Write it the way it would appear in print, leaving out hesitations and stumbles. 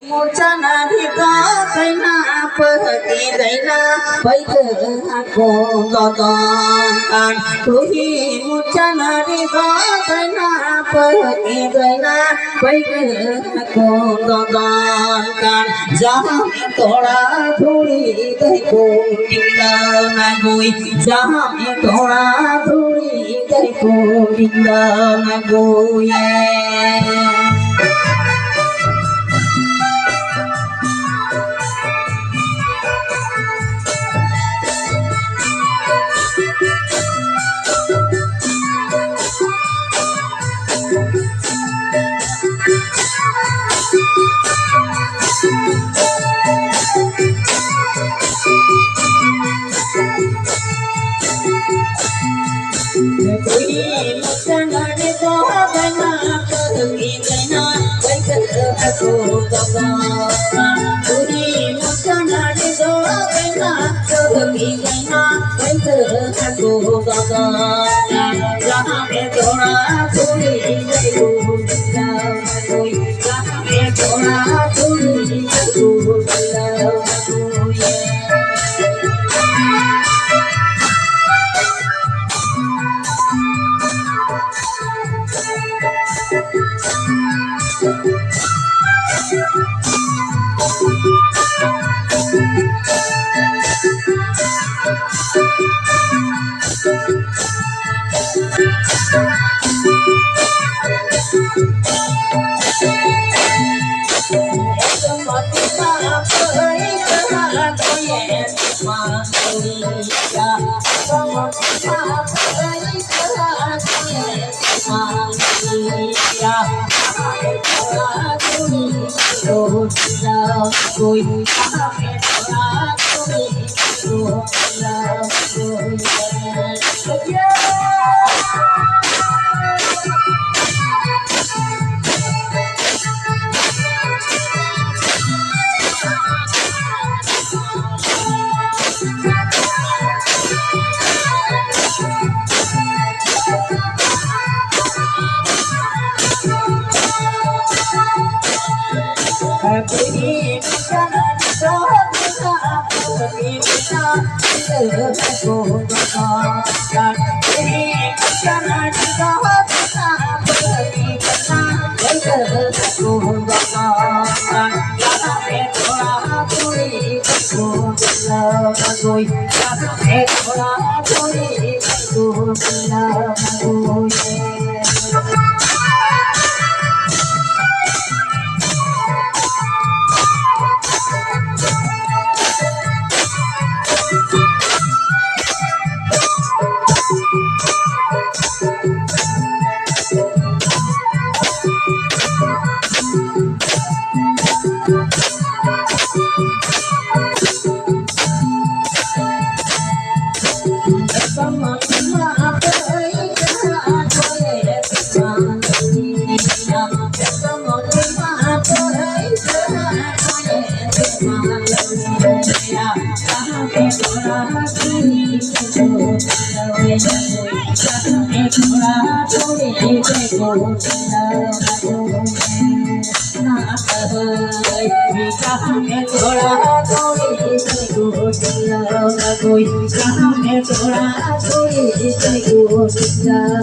Muchana thì có cái na phơi thì đây na bây giờ cô do tan tôi hi muchana thì có cái na phơi thì đây na bây giờ cô do tan giá tola thuri cái cô đi la na goi giá tola thuri cái cô đi la na goi Hãy subscribe cho kênh Ghiền Mì Gõ để không bỏ lỡ